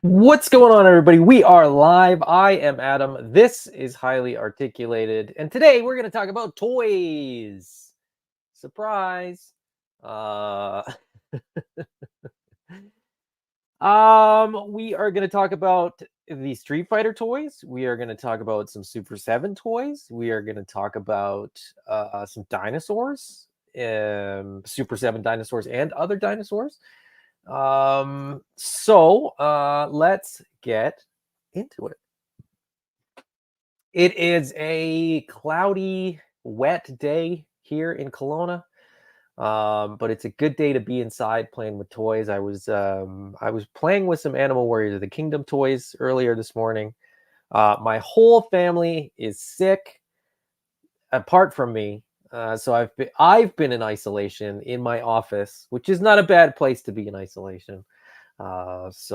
What's going on, everybody? We are live. I am Adam. This is Highly Articulated. And today we're going to talk about toys. Surprise. Uh, we are going to talk about the Street Fighter toys. We are going to talk about some Super 7 toys. We are going to talk about some dinosaurs, Super 7 dinosaurs and other dinosaurs. Let's get into it. It is a cloudy, wet day here in Kelowna. But it's a good day to be inside playing with toys. I was playing with some Animal Warriors of the Kingdom toys earlier this morning. My whole family is sick apart from me. So I've been in isolation in my office, which is not a bad place to be in isolation. It's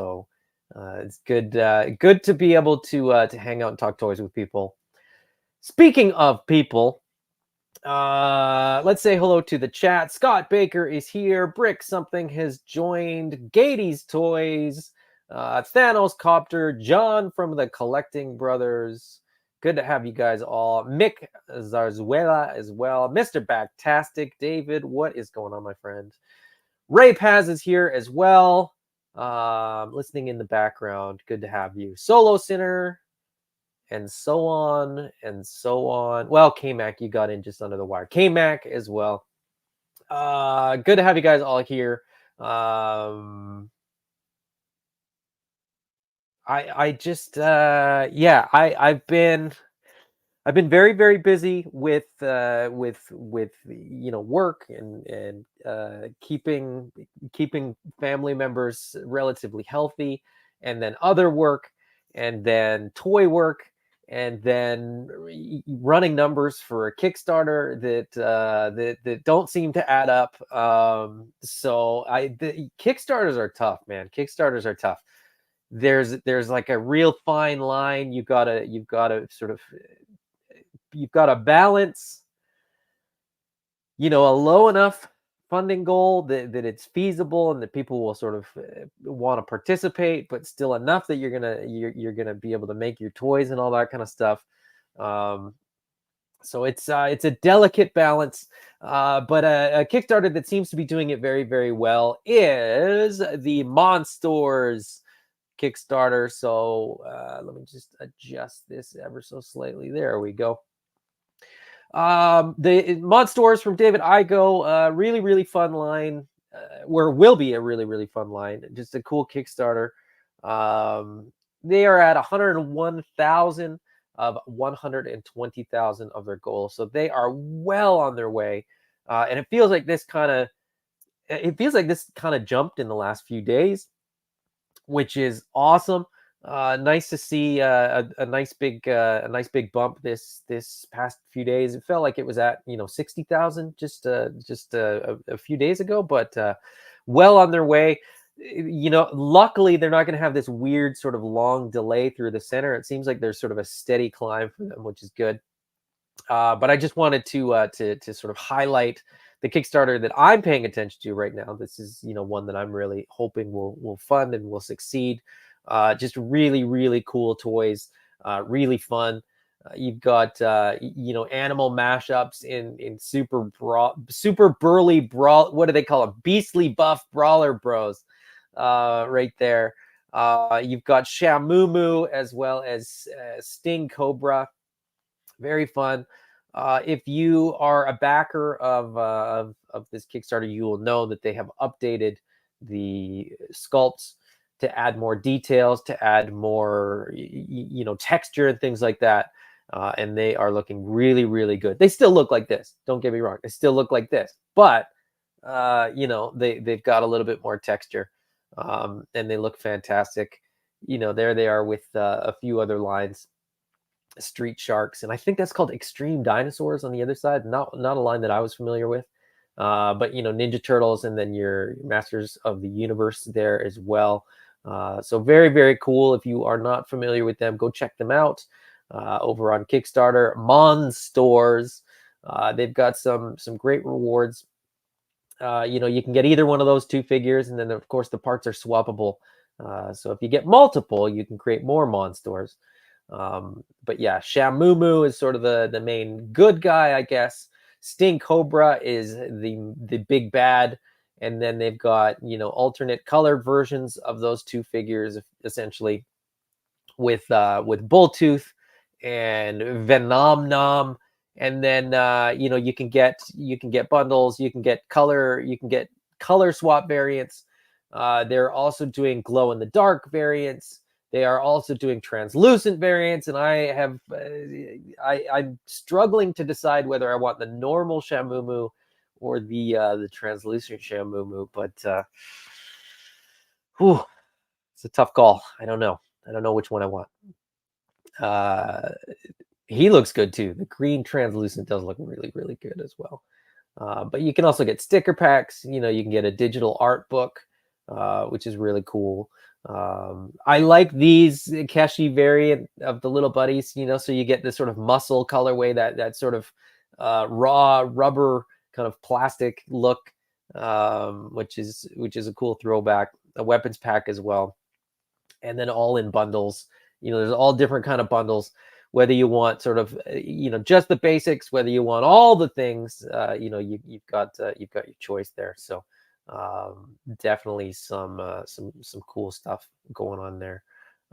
good to be able to hang out and talk toys with people. Speaking of people, let's say hello to the chat. Scott Baker is here. Brick something has joined. Gady's Toys, Thanos Copter, John from the Collecting Brothers. Good to have you guys all. Mick Zarzuela as well. Mr. Backtastic. David, what is going on, my friend? Ray Paz is here as well. Listening in the background. Good to have you. Solo Sinner. And so on and so on. Well, K-Mac, you got in just under the wire. K-Mac as well. Good to have you guys all here. I've been very, very busy with work and keeping family members relatively healthy, and then other work, and then toy work, and then running numbers for a Kickstarter that don't seem to add up. The Kickstarters are tough, man. Kickstarters are tough. There's like a real fine line. You've got to balance, a low enough funding goal that it's feasible and that people will sort of want to participate, but still enough that you're gonna be able to make your toys and all that kind of stuff. So it's a delicate balance, but a Kickstarter that seems to be doing it very, very well is the Monsters Kickstarter. So let me just adjust this ever so slightly. There we go. The Monsters from David Igo, really, really fun line, will be a really, really fun line. Just a cool Kickstarter. They are at 101,000 of 120,000 of their goal, so they are well on their way. And it feels like this kind of jumped in the last few days, which is awesome. Nice to see a nice big bump this past few days. It felt like it was at 60,000 just a few days ago, but well on their way. Luckily they're not going to have this weird sort of long delay through the center. It seems like there's sort of a steady climb for them, which is good. But I just wanted to sort of highlight the Kickstarter that I'm paying attention to right now. This is one that I'm really hoping will fund and will succeed. Just really, really cool toys, really fun. You've got animal mashups in super burly brawl. What do they call them? Beastly buff brawler bros, right there. You've got Shamumu as well as Sting Cobra. Very fun. If you are a backer of this Kickstarter, you will know that they have updated the sculpts to add more details, to add more, texture and things like that. And they are looking really, really good. They still look like this. Don't get me wrong. They still look like this, but they've got a little bit more texture, and they look fantastic. There they are with a few other lines. Street Sharks, and I think that's called Extreme Dinosaurs on the other side. Not a line that I was familiar with. But Ninja Turtles, and then your Masters of the Universe there as well. So very, very cool. If you are not familiar with them, go check them out over on Kickstarter. Monsters. They've got some great rewards. You can get either one of those two figures, and then of course the parts are swappable So if you get multiple, you can create more monsters. But yeah, Shamumu is sort of the main good guy, I guess. Sting Cobra is the big bad, and then they've got alternate colored versions of those two figures, essentially with Bulltooth and Venom. And then you can get bundles, you can get color swap variants. They're also doing glow in the dark variants. They are also doing translucent variants, and I'm struggling to decide whether I want the normal Shamumu or the translucent Shamumu. But whew, it's a tough call. I don't know. I don't know which one I want. Uh, he looks good too. The green translucent does look really, really good as well. But you can also get sticker packs. You can get a digital art book, which is really cool. I like these Keshi variant of the little buddies. So you get this sort of muscle colorway, that sort of raw rubber kind of plastic look, which is a cool throwback. A weapons pack as well, and then all in bundles. There's all different kind of bundles, whether you want sort of just the basics, whether you want all the things. You've got your choice there. So definitely some cool stuff going on there.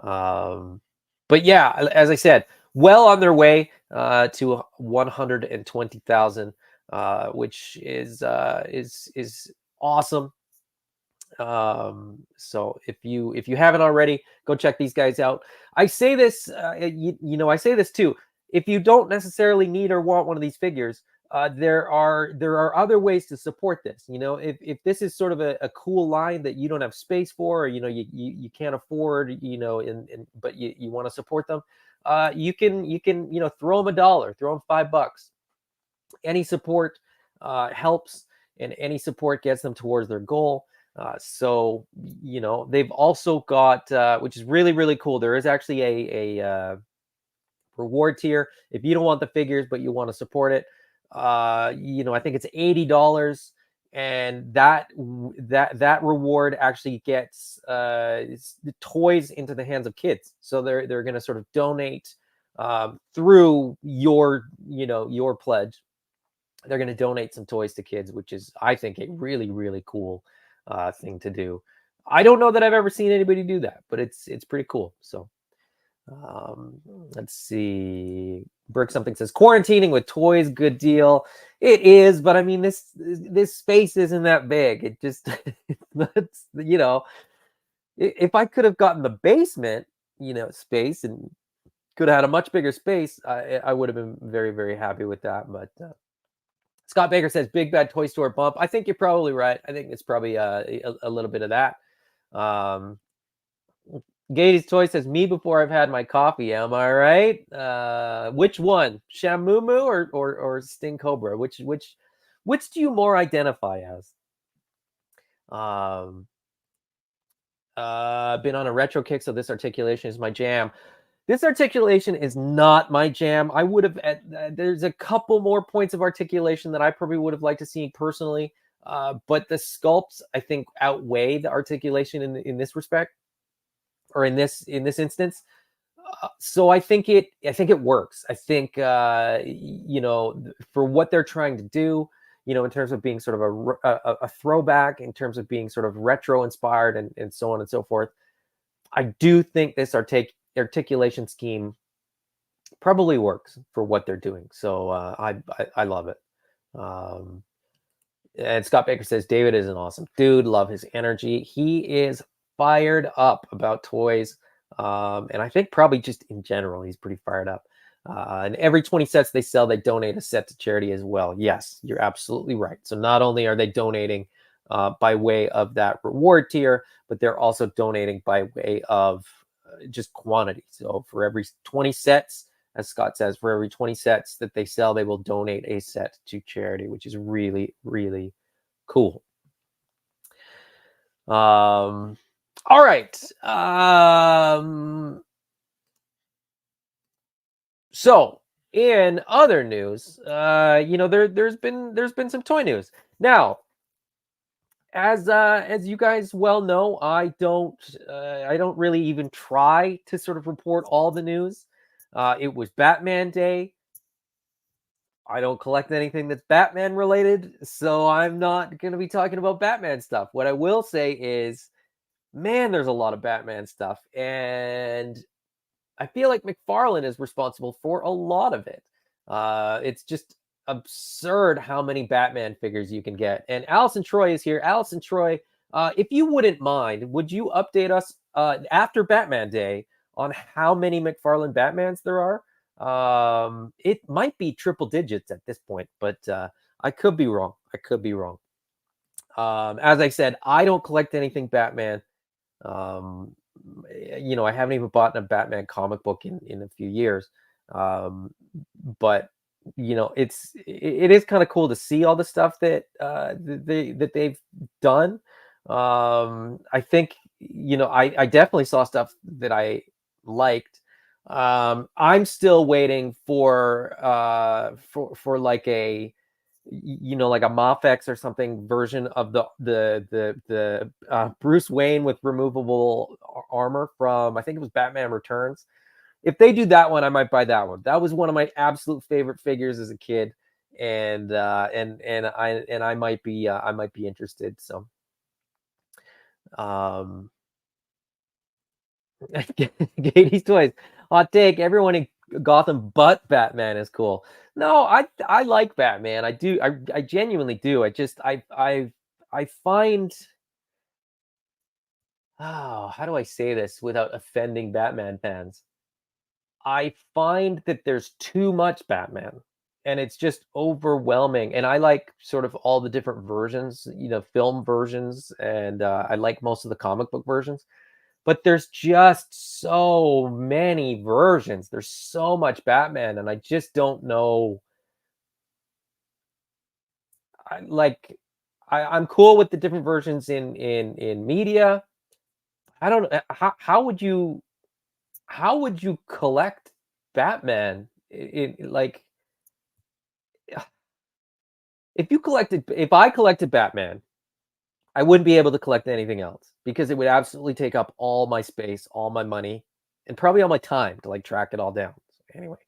But yeah, as I said, well on their way to 120,000, which is awesome. So if you haven't already, go check these guys out. I say this, I say this too. If you don't necessarily need or want one of these figures, there are other ways to support this. If this is sort of a cool line that you don't have space for, or you can't afford, but you want to support them, you can throw them $1, throw them $5. Any support helps, and any support gets them towards their goal. So they've also got, which is really, really cool. There is actually a reward tier if you don't want the figures but you want to support it. I think it's $80, and that reward actually gets the toys into the hands of kids. So they're going to sort of donate through your pledge. They're going to donate some toys to kids, which is, I think, a really, really cool thing to do. I don't know that I've ever seen anybody do that, but it's pretty cool. So let's see. Burke something says quarantining with toys, good deal. It is, but I mean, this space isn't that big. It just that's if I could have gotten the basement space and could have had a much bigger space, I would have been very, very happy with that. But Scott Baker says big bad toy store bump. I think you're probably right. I think it's probably a little bit of that. Gady's Toy says me before I've had my coffee. Am I right? Which one, Shamumu or Sting Cobra? Which do you more identify as? Been on a retro kick, so this articulation is my jam. This articulation is not my jam. I would have. There's a couple more points of articulation that I probably would have liked to see personally, but the sculpts I think outweigh the articulation in this respect, or in this instance. So I think it works. I think for what they're trying to do, in terms of being sort of a throwback, in terms of being sort of retro inspired, and so on and so forth. I do think this articulation scheme probably works for what they're doing. So I love it. And Scott Baker says David is an awesome dude. Love his energy. He is fired up about toys, and I think probably just in general he's pretty fired up. And every 20 sets they sell, they donate a set to charity as well. Yes, you're absolutely right. So not only are they donating by way of that reward tier, but they're also donating by way of just quantity. So for every 20 sets, as Scott says, for every 20 sets that they sell, they will donate a set to charity, which is really, really cool. All right. So in other news, there's been some toy news. Now, As you guys well know, I don't really even try to sort of report all the news. It was Batman Day. I don't collect anything that's Batman related, so I'm not going to be talking about Batman stuff. What I will say is, man, there's a lot of Batman stuff, and I feel like McFarlane is responsible for a lot of it. It's just absurd how many Batman figures you can get. And Allison Troy is here. Allison Troy, if you wouldn't mind, would you update us after Batman Day on how many McFarlane Batmans there are? It might be triple digits at this point, but I could be wrong. I could be wrong. As I said, I don't collect anything Batman. Um, I haven't even bought a Batman comic book in a few years. Um, but it is kind of cool to see all the stuff that they've done. I think I definitely saw stuff that I liked. I'm still waiting for like a like a Mafex or something version of the Bruce Wayne with removable armor from, I think it was Batman Returns. If they do that one, I might buy that one. That was one of my absolute favorite figures as a kid, and I might be interested. So, um, Katie's Toys. Hot take. Everyone in Gotham but Batman is cool. No, I like Batman. I do. I genuinely do. I find, how do I say this without offending Batman fans? I find that there's too much Batman and it's just overwhelming. And I like sort of all the different versions, film versions, and I like most of the comic book versions. But there's just so many versions. There's so much Batman, and I just don't know. I like I'm cool with the different versions in media. I don't know how would you collect Batman? Like if I collected Batman, I wouldn't be able to collect anything else because it would absolutely take up all my space, all my money, and probably all my time to like track it all down. So anyway,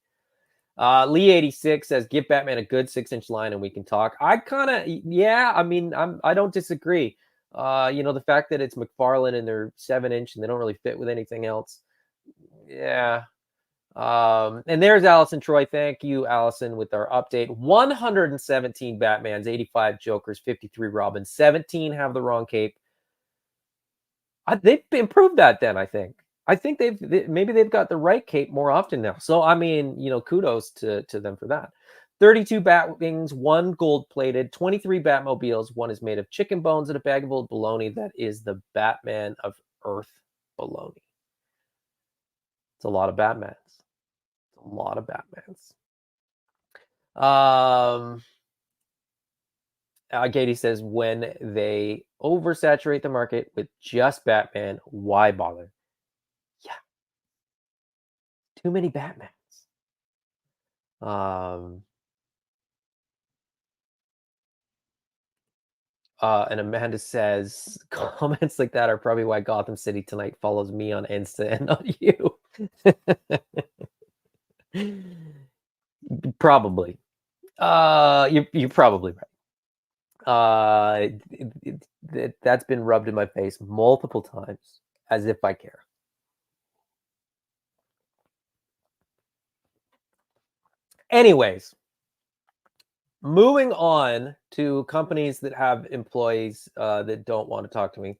Lee 86 says, "Give Batman a good 6-inch line, and we can talk." I kind of, yeah. I mean, I don't disagree. The fact that it's McFarlane and they're 7-inch and they don't really fit with anything else. Yeah. And there's Allison Troy. Thank you, Allison, with our update. 117 Batmans, 85 Jokers, 53 Robins, 17 have the wrong cape. They've improved that then, I think. I think maybe they've got the right cape more often now. So I mean, kudos to them for that. 32 bat wings, 1 gold plated, 23 Batmobiles, 1 is made of chicken bones and a bag of old bologna. That is the Batman of Earth bologna. It's a lot of Batmans. It's a lot of Batmans. Katie says, when they oversaturate the market with just Batman, why bother? Yeah. Too many Batmans. And Amanda says, comments like that are probably why Gotham City Tonight follows me on Insta and not you. Probably. You're probably right. That's been rubbed in my face multiple times, as if I care. Anyways, moving on to companies that have employees that don't want to talk to me.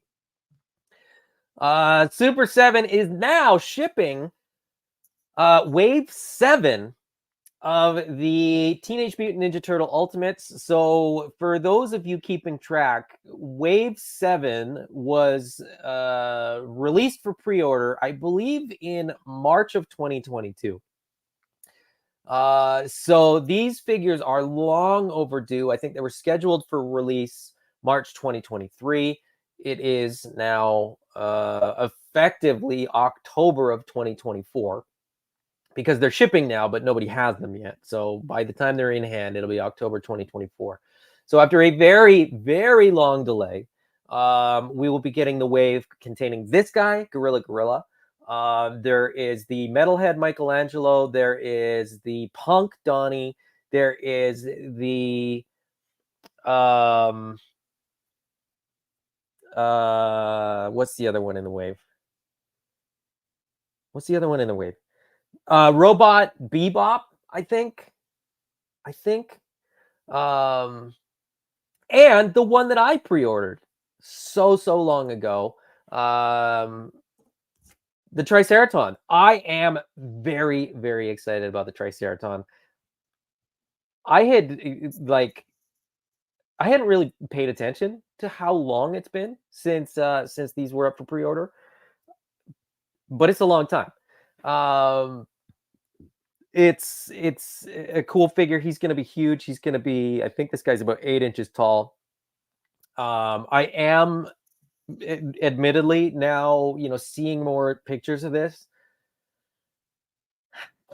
Super 7 is now shipping Wave 7 of the Teenage Mutant Ninja Turtle Ultimates. So for those of you keeping track, Wave 7 was released for pre-order, I believe, in March of 2022. So these figures are long overdue. I think they were scheduled for release March 2023. It is now effectively October of 2024 because they're shipping now, but nobody has them yet. So by the time they're in hand, it'll be October 2024. So after a very, very long delay, We will be getting the wave containing this guy, Gorilla. There is the Metalhead Michelangelo. There is the Punk Donnie. There is the what's the other one in the wave? What's the other one in the wave? Robot Bebop, I think. I think. Um, and the one that I pre-ordered so long ago, the Triceraton. I am very excited about the Triceraton. I had like I hadn't really paid attention to how long it's been since these were up for pre-order, but it's a long time. Um, it's a cool figure. He's going to be huge. He's going to be, I think this guy's about 8 inches tall. I am admittedly now, seeing more pictures of this,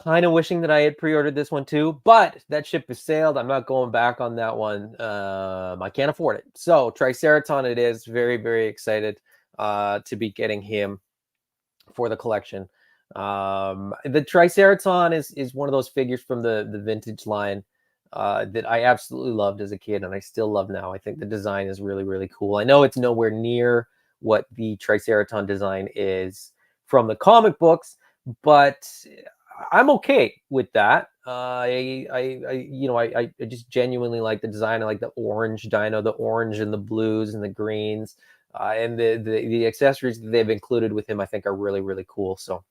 kind of wishing that I had pre-ordered this one too, but that ship has sailed. I'm not going back on that one. I can't afford it. So Triceraton it is. Very excited to be getting him for the collection. The Triceraton is one of those figures from the vintage line that I absolutely loved as a kid, and I still love now. I think the design is really cool. I know it's nowhere near what the Triceraton design is from the comic books, but I'm okay with that. I just genuinely like the design. I like the orange dino, the orange and the blues and the greens, and the accessories that they've included with him, I think, are really cool. So,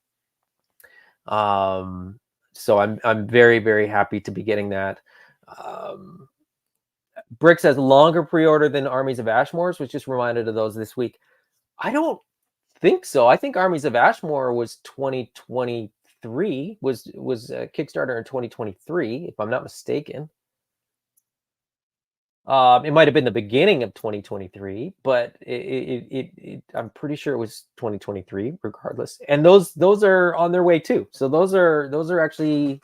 I'm very happy to be getting that. Bricks has longer pre-order than Armies of Ashmore's, was just reminded of those this week. I don't think so. I think Armies of Ashmore was 2023, was Kickstarter in 2023, if I'm not mistaken. It might have been the beginning of 2023, but I'm pretty sure it was 2023 regardless. And those are on their way too. So those are actually,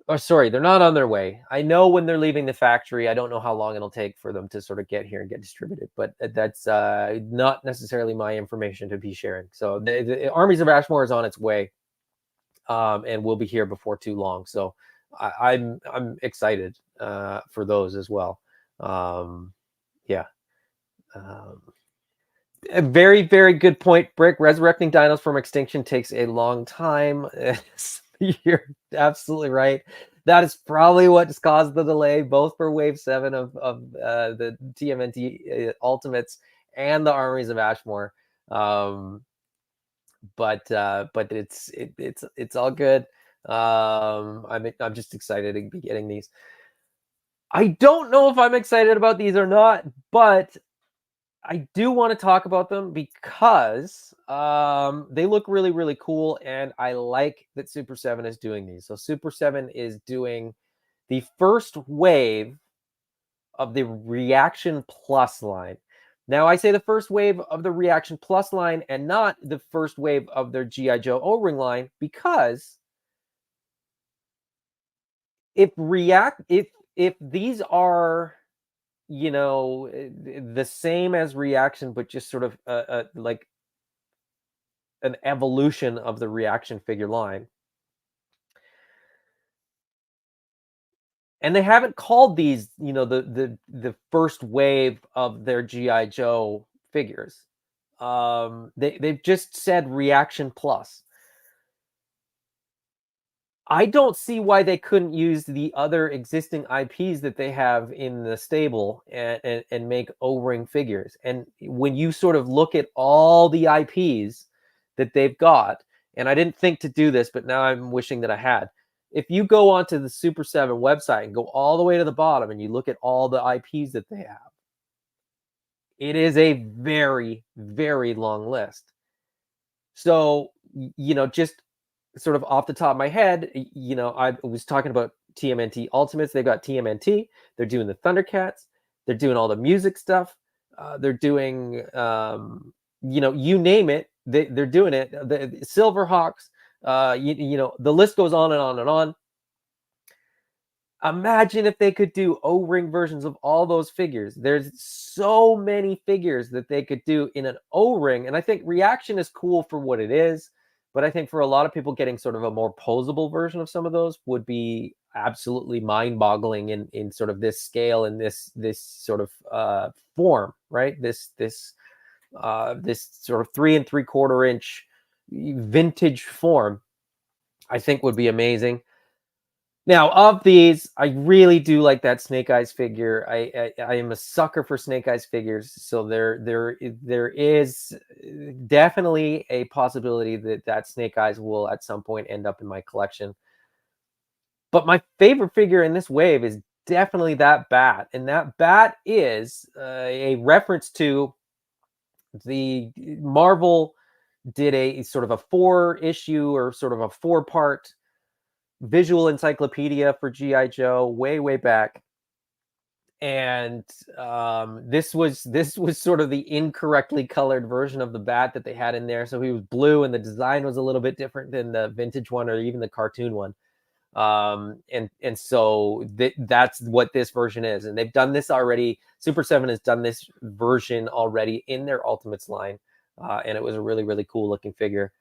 oh, sorry, they're not on their way. I know when they're leaving the factory. I don't know how long it'll take for them to sort of get here and get distributed, but that's not necessarily my information to be sharing. So the Armies of Ashmore is on its way, and will be here before too long. So I'm excited for those as well. Yeah. A very good point, Brick. Resurrecting dinos from extinction takes a long time. You're absolutely right. That is probably what's caused the delay, both for Wave 7 of the TMNT Ultimates and the Armies of Ashmore. But it's all good. I'm just excited to be getting these. I don't know if I'm excited about these or not, but I do want to talk about them because they look really cool, and I like that Super 7 is doing these. So Super 7 is doing the first wave of the Reaction Plus line. Now, I say the first wave of the Reaction Plus line and not the first wave of their G.I. Joe O-Ring line, because if these are, the same as Reaction, but just sort of like an evolution of the Reaction figure line, and they haven't called these, the first wave of their GI Joe figures. They've just said Reaction Plus. I don't see why they couldn't use the other existing IPs that they have in the stable and make O-ring figures. And when you sort of look at all the IPs that they've got, and I didn't think to do this, but now I'm wishing that I had. If you go onto the Super 7 website and go all the way to the bottom and you look at all the IPs that they have, it is a very long list. So, just sort of off the top of my head, I was talking about TMNT Ultimates. They've got TMNT. They're doing the Thundercats. They're doing all the music stuff. They're doing, you name it. They're doing it. The Silverhawks. The list goes on and on and on. Imagine if they could do O-ring versions of all those figures. There's so many figures that they could do in an O-ring, and I think Reaction is cool for what it is, but I think for a lot of people, getting sort of a more posable version of some of those would be absolutely mind-boggling in sort of this scale and this sort of form, right? This sort of 3 3/4 inch vintage form, I think would be amazing. Now, of these, I really do like that Snake Eyes figure. I am a sucker for Snake Eyes figures, so there is definitely a possibility that Snake Eyes will at some point end up in my collection. But my favorite figure in this wave is definitely that bat, and that bat is a reference to the Marvel did a sort of a 4 issue or sort of a 4 part visual encyclopedia for GI Joe way back, and this was sort of the incorrectly colored version of the bat that they had in there. So he was blue, and the design was a little bit different than the vintage one or even the cartoon one. And so that's what this version is, and they've done this already. Super 7 has done this version already in their Ultimates line, and it was a really cool looking figure.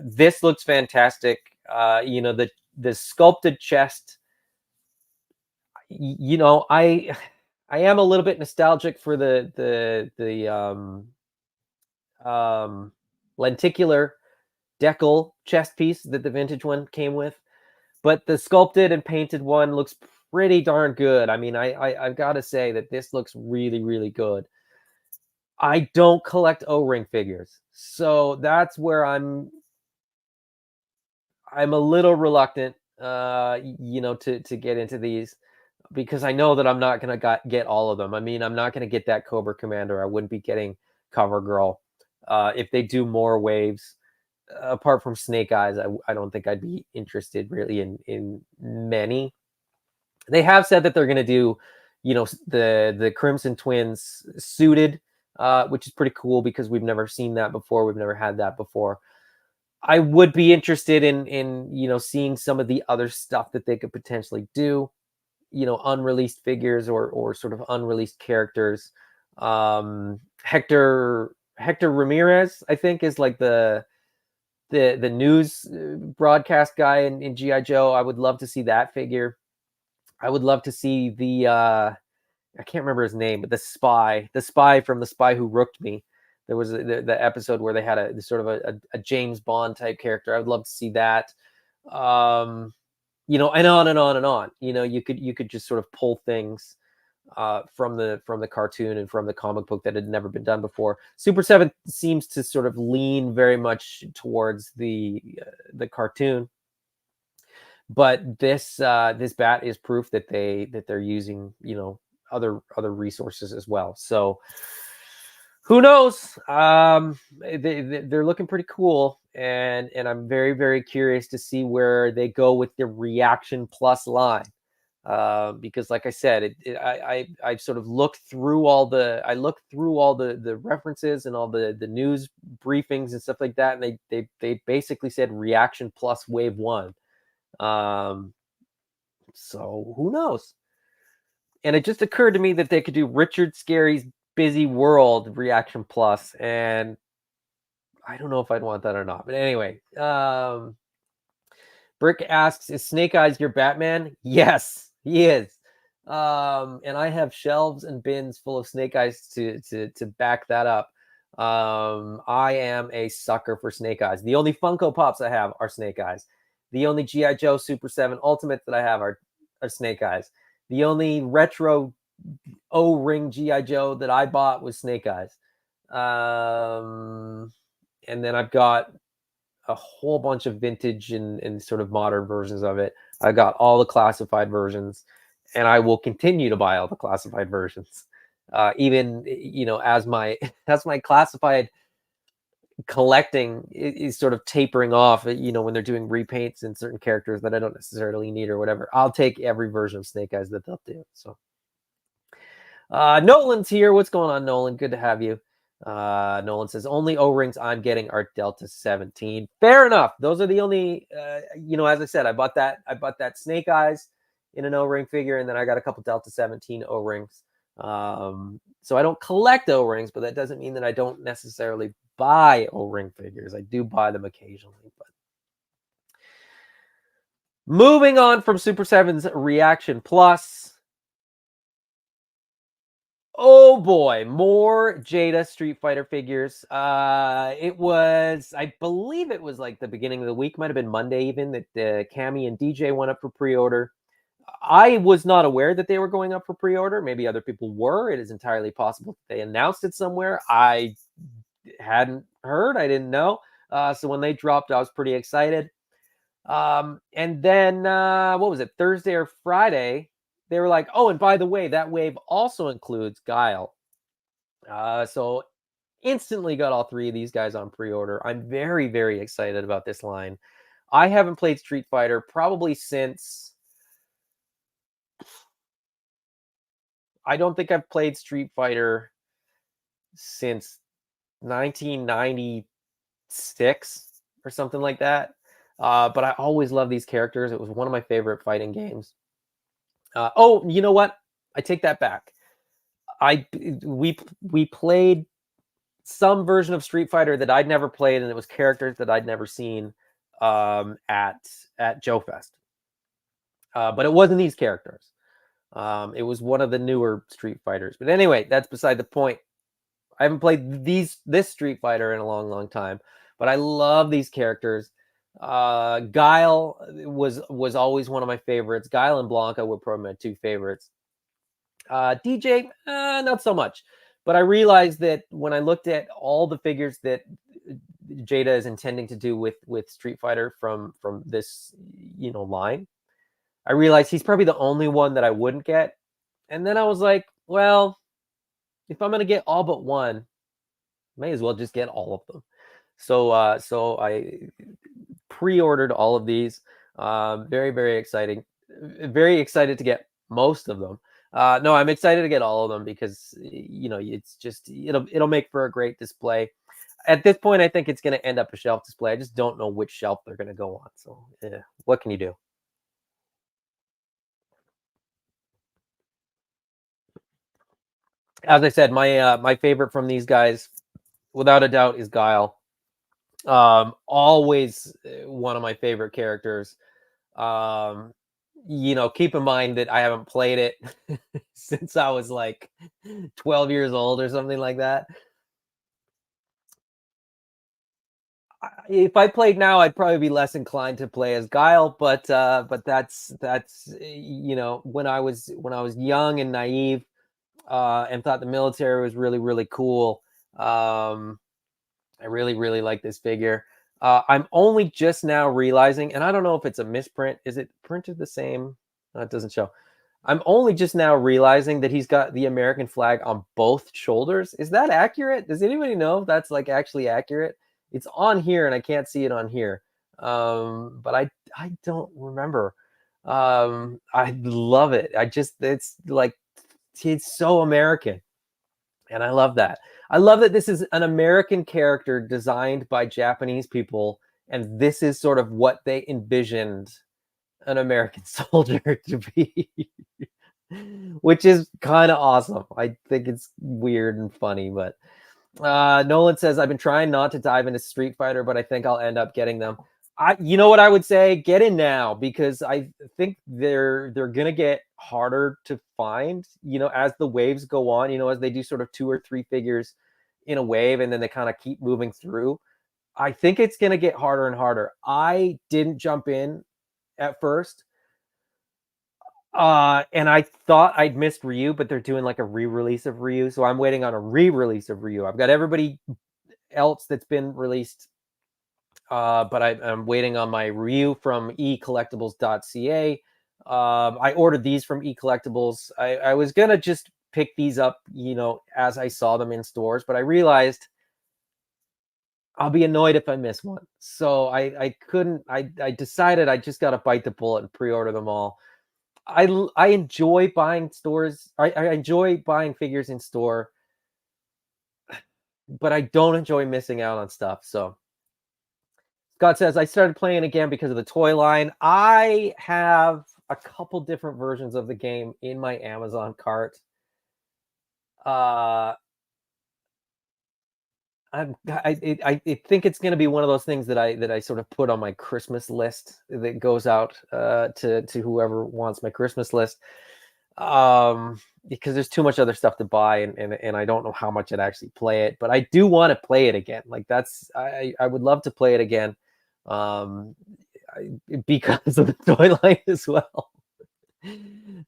This looks fantastic. The sculpted chest, I am a little bit nostalgic for the lenticular decal chest piece that the vintage one came with, but the sculpted and painted one looks pretty darn good. I mean, I've got to say that this looks really good. I don't collect O-ring figures, so that's where I'm a little reluctant, to get into these, because I know that I'm not gonna get all of them. I mean, I'm not gonna get that Cobra Commander. I wouldn't be getting Cover Girl. If they do more waves, apart from Snake Eyes, I don't think I'd be interested really in many. They have said that they're gonna do, the Crimson Twins suited, which is pretty cool because we've never seen that before. We've never had that before. I would be interested in seeing some of the other stuff that they could potentially do, unreleased figures or sort of unreleased characters. Hector Ramirez, I think, is like the news broadcast guy in GI Joe. I would love to see that figure. I would love to see I can't remember his name, but the spy from The Spy Who Rooked Me. There was the episode where they had a sort of a James Bond type character. I would love to see that. And on and on and on. You could just sort of pull things from the cartoon and from the comic book that had never been done before. Super 7 seems to sort of lean very much towards the cartoon, but this bat is proof that they're using other resources as well. So who knows? They're looking pretty cool, and I'm very curious to see where they go with the Reaction Plus line, because, like I said, I sort of looked through all the references and all the news briefings and stuff like that, and they basically said Reaction Plus Wave 1. So who knows? And it just occurred to me that they could do Richard Scarry's Busy World Reaction Plus, and I don't know if I'd want that or not. But anyway, Brick asks, "Is Snake Eyes your Batman?" Yes, he is. And I have shelves and bins full of Snake Eyes to back that up. I am a sucker for Snake Eyes. The only Funko Pops I have are Snake Eyes. The only GI Joe Super 7 Ultimate that I have are Snake Eyes. The only retro O-ring GI Joe that I bought was Snake Eyes. And then I've got a whole bunch of vintage and sort of modern versions of it. I got all the classified versions, and I will continue to buy all the classified versions. Even as my classified collecting is sort of tapering off, when they're doing repaints and certain characters that I don't necessarily need or whatever, I'll take every version of Snake Eyes that they'll do. So Nolan's here. What's going on, Nolan? Good to have you. Nolan says, only O-rings I'm getting are Delta 17. Fair enough. Those are the only, as I said, I bought that Snake Eyes in an O-ring figure, and then I got a couple Delta 17 O-rings. So I don't collect O-rings, but that doesn't mean that I don't necessarily buy O-ring figures. I do buy them occasionally. But moving on from Super 7's Reaction Plus. Oh boy, more Jada Street Fighter figures. I believe it was like the beginning of the week, might have been Monday even, that Cammy and DJ went up for pre-order. I was not aware that they were going up for pre-order. Maybe other people were. It is entirely possible that they announced it somewhere. I hadn't heard. I didn't know. So when they dropped, I was pretty excited. And then what was it? Thursday or Friday? They were like, oh, and by the way, that wave also includes Guile. So instantly got all three of these guys on pre-order. I'm very, very excited about this line. I haven't played Street Fighter probably since. I don't think I've played Street Fighter since 1996 or something like that. But I always love these characters. It was one of my favorite fighting games. Oh, you know what? I take that back. We played some version of Street Fighter that I'd never played, and it was characters that I'd never seen at Joe Fest. But it wasn't these characters. It was one of the newer Street Fighters. But anyway, that's beside the point. I haven't played this Street Fighter in a long, long time, but I love these characters. Guile was always one of my favorites. Guile and Blanca were probably my two favorites. DJ, not so much. But I realized that when I looked at all the figures that Jada is intending to do with Street Fighter from this line, I realized he's probably the only one that I wouldn't get. And then I was like, well, if I'm gonna get all but one, may as well just get all of them. So I pre-ordered all of these. Very, very exciting. Very excited to get most of them. No, I'm excited to get all of them because it's just it'll make for a great display. At this point, I think it's going to end up a shelf display. I just don't know which shelf they're going to go on. So, what can you do? As I said, my favorite from these guys, without a doubt, is Guile. Always one of my favorite characters. Keep in mind that I haven't played it since I was like 12 years old or something like that. If I played now, I'd probably be less inclined to play as Guile, but that's when I was young and naive and thought the military was really, really cool. I really, really like this figure. I'm only just now realizing, and I don't know if it's a misprint. Is it printed the same? It doesn't show. I'm only just now realizing that he's got the American flag on both shoulders. Is that accurate? Does anybody know if that's like actually accurate? It's on here and I can't see it on here. But I don't remember. I love it. It's like, it's so American. And I love that. I love that this is an American character designed by Japanese people, and this is sort of what they envisioned an American soldier to be, which is kind of awesome. I think it's weird and funny, but Nolan says, I've been trying not to dive into Street Fighter, but I think I'll end up getting them. You know what I would say? Get in now, because I think they're gonna get harder to find, as the waves go on, as they do sort of 2 or 3 figures in a wave and then they kind of keep moving through. I think it's gonna get harder and harder. I didn't jump in at first. And I thought I'd missed Ryu, but they're doing like a re-release of Ryu. So I'm waiting on a re-release of Ryu. I've got everybody else that's been released. But I'm waiting on my Ryu from eCollectibles.ca. I ordered these from eCollectibles. I was going to just pick these up, as I saw them in stores, but I realized I'll be annoyed if I miss one. So I couldn't, I decided I just got to bite the bullet and pre-order them all. I enjoy buying stores. I enjoy buying figures in store, but I don't enjoy missing out on stuff. So Scott says, I started playing again because of the toy line. I have a couple different versions of the game in my Amazon cart. Uh, I think it's gonna be one of those things that I sort of put on my Christmas list that goes out to whoever wants my Christmas list. Because there's too much other stuff to buy, and I don't know how much I'd actually play it, but I do want to play it again. Like that's I would love to play it again, um, because of the toy line as well.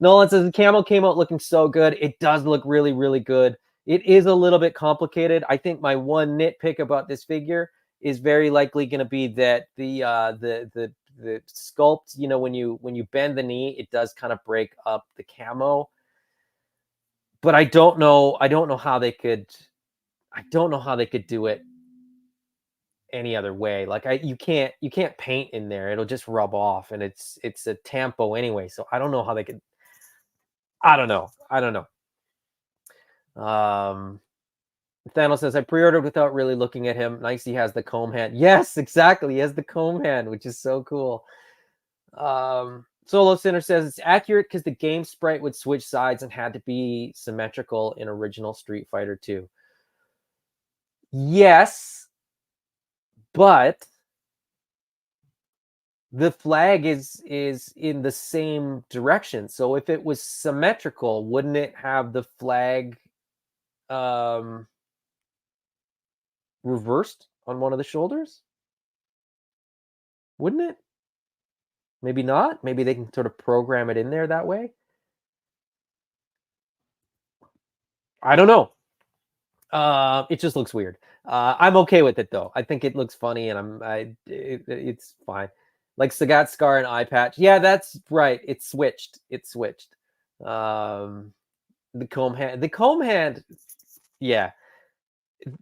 Nolan says the camo came out looking so good. It does look really, really good. It is a little bit complicated. I think my one nitpick about this figure is very likely going to be that the sculpt, when you bend the knee, it does kind of break up the camo. But I don't know how they could do it any other way. Like you can't paint in there. It'll just rub off, and it's a tampo anyway. So I don't know how they could. I don't know. I don't know. Thanos says I pre-ordered without really looking at him. Nice, he has the comb hand. Yes, exactly. He has the comb hand, which is so cool. Solo Sinner says it's accurate because the game sprite would switch sides and had to be symmetrical in original Street Fighter 2. Yes, but the flag is in the same direction. So if it was symmetrical, wouldn't it have the flag um reversed on one of the shoulders? Wouldn't it? Maybe not. Maybe they can sort of program it in there that way. I don't know. It just looks weird. I'm okay with it though. I think it looks funny, and it's fine. Like Sagat Scar and Eye Patch. Yeah, that's right. It switched. It switched. Um, the comb hand. The comb hand. Yeah,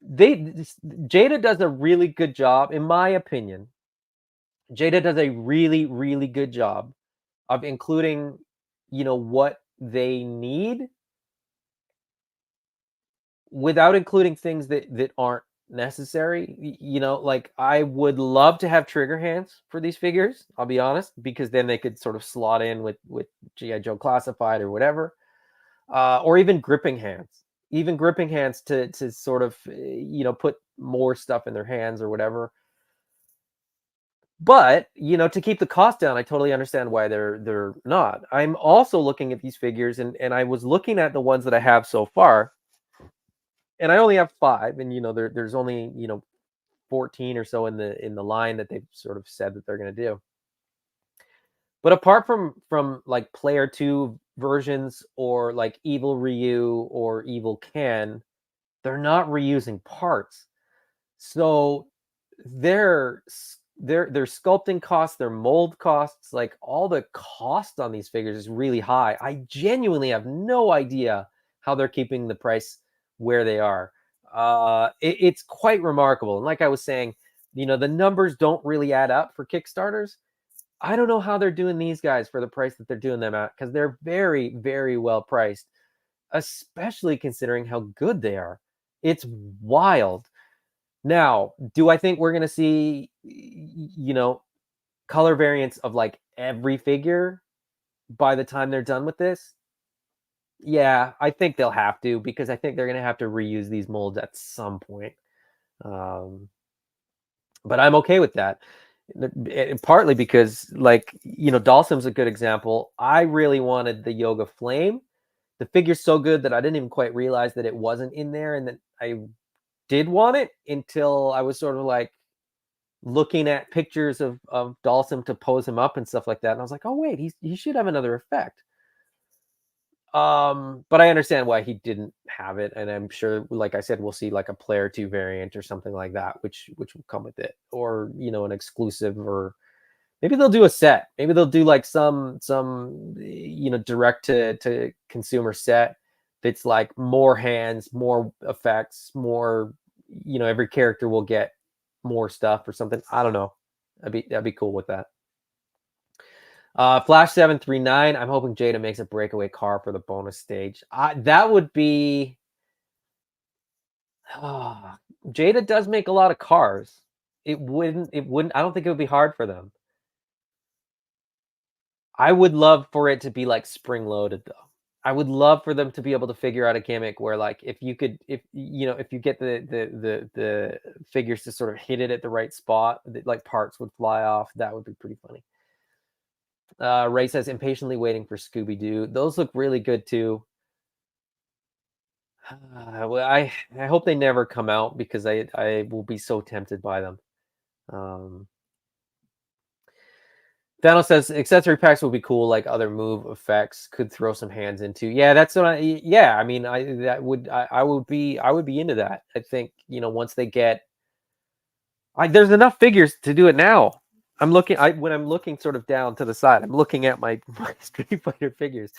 Jada does a really good job, in my opinion. Jada does a really, really good job of including, what they need without including things that aren't necessary. Like I would love to have trigger hands for these figures. I'll be honest, because then they could sort of slot in with GI Joe Classified or whatever, or even gripping hands. Even gripping hands to sort of put more stuff in their hands or whatever. But, to keep the cost down, I totally understand why they're not. I'm also looking at these figures, and I was looking at the ones that I have so far, and I only have 5, and there's only 14 or so in the line that they've sort of said that they're going to do. But apart from like player 2 versions or like Evil Ryu or Evil Ken, they're not reusing parts. So their their sculpting costs, their mold costs, like all the cost on these figures is really high. I genuinely have no idea how they're keeping the price where they are. It's quite remarkable. And like I was saying, the numbers don't really add up for Kickstarters. I don't know how they're doing these guys for the price that they're doing them at, because they're very, very well priced, especially considering how good they are. It's wild. Now, do I think we're gonna see, color variants of like every figure by the time they're done with this? Yeah, I think they'll have to, because I think they're gonna have to reuse these molds at some point. Um, but I'm okay with that. Partly because, like, Dalsim's a good example. I really wanted the Yoga Flame. The figure's so good that I didn't even quite realize that it wasn't in there, and that I did want it until I was sort of like looking at pictures of Dalsim to pose him up and stuff like that. And I was like, oh wait, he should have another effect. But I understand why he didn't have it, and I'm sure, like I said, we'll see like a player 2 variant or something like that, which will come with it, or an exclusive, or maybe they'll do a set. Maybe they'll do like some direct to consumer set that's like more hands, more effects, more, every character will get more stuff or something. I don't know. That'd be cool with that. Flash 739. I'm hoping Jada makes a breakaway car for the bonus stage. That would be. Jada does make a lot of cars. It wouldn't. I don't think it would be hard for them. I would love for it to be, like, spring loaded, though. I would love for them to be able to figure out a gimmick where, like, if you could if, you know, if you get the figures to sort of hit it at the right spot, that, like, parts would fly off, that would be pretty funny. Ray says, "Impatiently waiting for Scooby-Doo." Those look really good too. Well, I hope they never come out because I will be so tempted by them. Um Thanos says accessory packs will be cool, like other move effects. Could throw some hands into. Yeah, that's what Yeah, I mean, I would be into that. I think once they get, there's enough figures to do it now. I'm looking. When I'm looking sort of down to the side, I'm looking at my Street Fighter figures.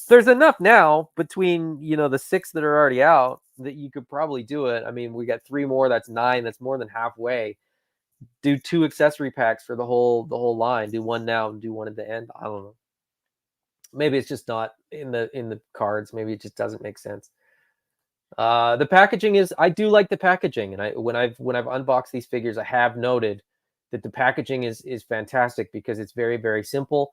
There's enough now between the six that are already out that you could probably do it. I mean, we got three more. That's nine. That's more than halfway. Do two accessory packs for the whole line. Do one now and do one at the end. I don't know. Maybe it's just not in the cards. Maybe it just doesn't make sense. The packaging is I do like the packaging, and when I've unboxed these figures, I have noted that the packaging is fantastic because it's very very simple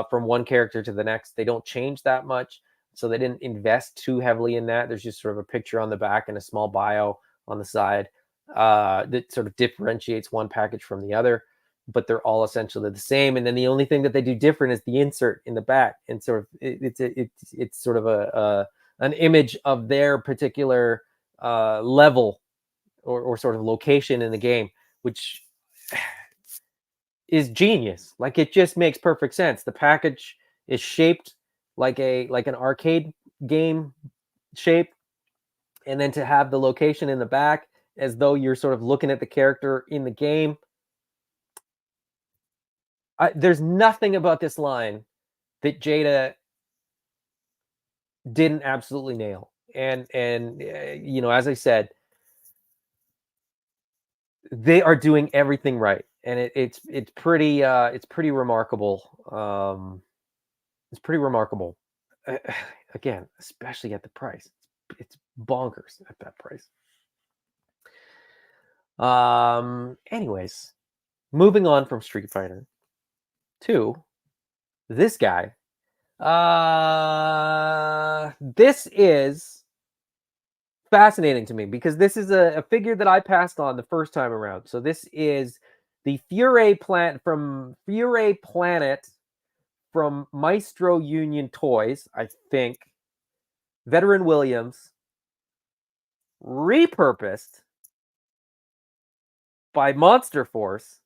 from one character to the next. They don't change that much, so they didn't invest too heavily in that. There's just sort of a picture on the back and a small bio on the side that sort of differentiates one package from the other, but they're all essentially the same. And then the only thing that they do different is the insert in the back, and sort of it's sort of a an image of their particular level or sort of location in the game, which is genius. Like it just makes perfect sense. The package is shaped like an arcade game shape, and then to have the location in the back as though you're sort of looking at the character in the game. There's nothing about this line that Jada didn't absolutely nail. And as I said, they are doing everything right, and it's pretty remarkable. It's pretty remarkable. Uh, Again, especially at the price. It's bonkers at that price. Anyways, moving on from Street Fighter to this guy. This is fascinating to me because this is a figure that I passed on the first time around. So this is the Fury Planet from Maestro Union Toys, I think. Veteran Williams, repurposed by Monster Force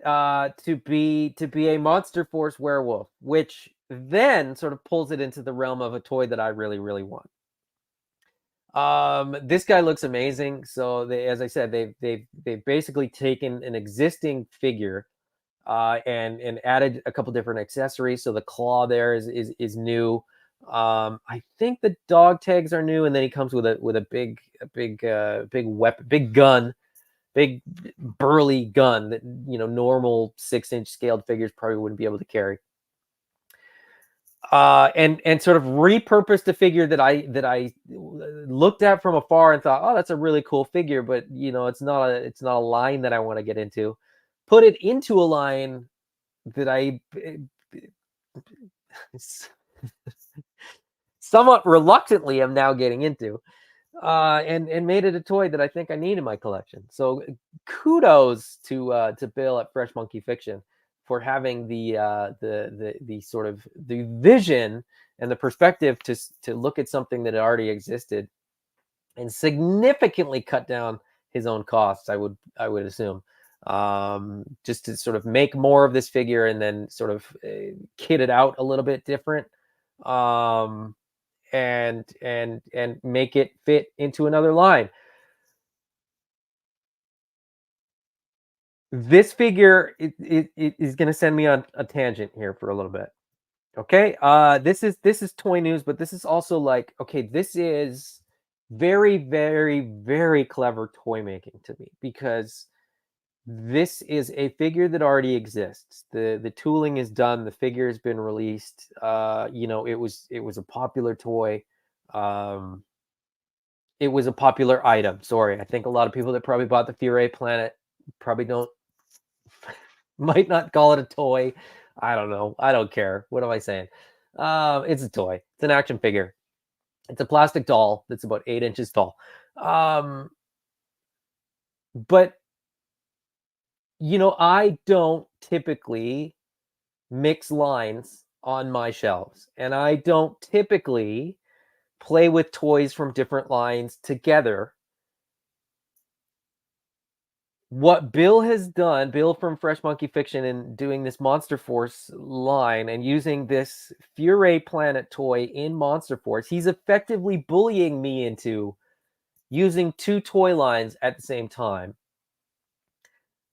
to be a Monster Force werewolf, which then sort of pulls it into the realm of a toy that I really really want. This guy looks amazing. So as I said, they've basically taken an existing figure and added a couple different accessories. So the claw there is new. I think the dog tags are new, and then he comes with a big weapon, big gun, big burly gun that normal 6-inch scaled figures probably wouldn't be able to carry. And sort of repurposed a figure that I looked at from afar and thought, oh, that's a really cool figure, but it's not a line that I want to get into. Put it into a line that I somewhat reluctantly am now getting into, and made it a toy that I think I need in my collection. So kudos to Bill at Fresh Monkey Fiction for having the sort of the vision and the perspective to look at something that already existed and significantly cut down his own costs. I would assume, just to sort of make more of this figure and then sort of kit it out a little bit different. And make it fit into another line. This figure it is going to send me on a tangent here for a little bit. Okay, this is toy news, but this is also like, okay, this is very very very clever toy making to me, because this is a figure that already exists. The tooling is done. The figure has been released. It was a popular toy. Um, it was a popular item. Sorry, I think a lot of people that probably bought the Fury Planet probably don't might not call it a toy. I don't know. I don't care. What am I saying? It's a toy. It's an action figure. It's a plastic doll that's about 8 inches tall. Um, but I don't typically mix lines on my shelves, and I don't typically play with toys from different lines together. What Bill has done, Bill from Fresh Monkey Fiction, and doing this Monster Force line and using this Fury Planet toy in Monster Force, he's effectively bullying me into using two toy lines at the same time.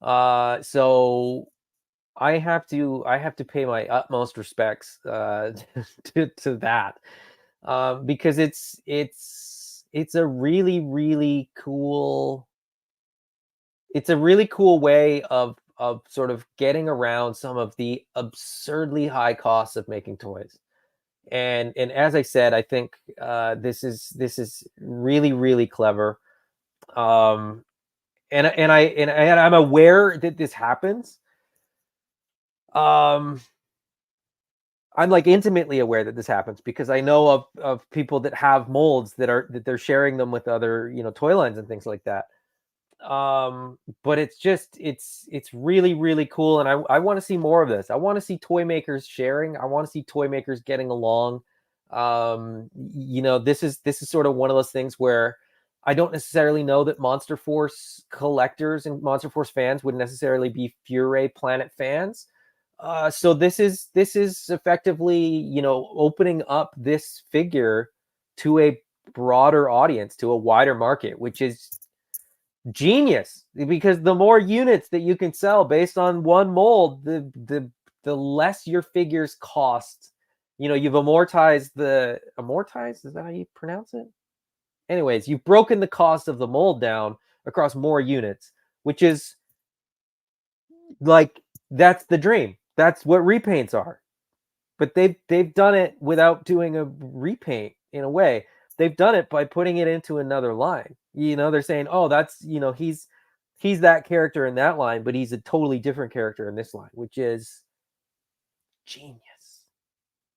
So I have to pay my utmost respects to that, because it's a really really cool it's a really cool way of sort of getting around some of the absurdly high costs of making toys. And as I said, I think this is really really clever. Um, and I'm aware that this happens. Um, I'm like intimately aware that this happens because I know of people that have molds that they're sharing them with other toy lines and things like that. But it's really really cool, and I want to see more of this. I want to see toy makers sharing. I want to see toy makers getting along. This is sort of one of those things where I don't necessarily know that Monster Force collectors and Monster Force fans would necessarily be Fury Planet fans. So this is effectively opening up this figure to a broader audience, to a wider market, which is genius, because the more units that you can sell based on one mold, the less your figures cost. You've amortized, is that how you pronounce it? Anyways, you've broken the cost of the mold down across more units, which is like, that's the dream. That's what repaints are. But they've done it without doing a repaint in a way. They've done it by putting it into another line. They're saying, "Oh, that's, he's that character in that line, but he's a totally different character in this line," which is genius.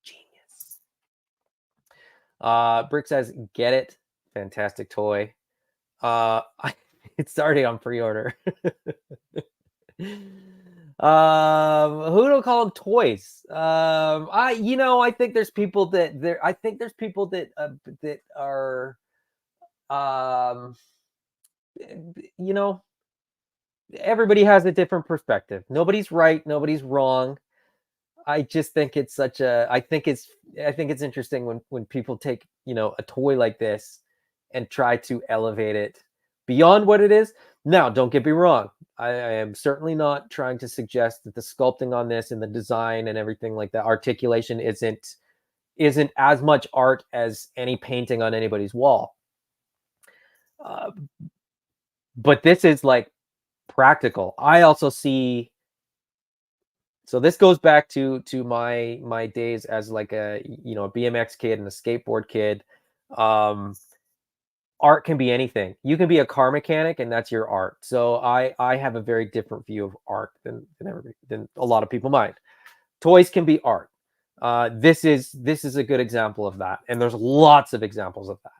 Genius. Brick says, "Get it. Fantastic toy." Uh it's already on pre-order. Who do call them toys? I think there's people that are, um, you know, everybody has a different perspective. Nobody's right, nobody's wrong. I just think it's such a, I think it's interesting when people take, a toy like this and try to elevate it beyond what it is. Now, don't get me wrong. I am certainly not trying to suggest that the sculpting on this and the design and everything like that, articulation isn't as much art as any painting on anybody's wall. Uh, but this is like practical. I also see, so this goes back to my days as like a BMX kid and a skateboard kid. Um, Art can be anything. You can be a car mechanic, and that's your art. So I have a very different view of art than a lot of people might. Toys can be art. This is a good example of that, and there's lots of examples of that.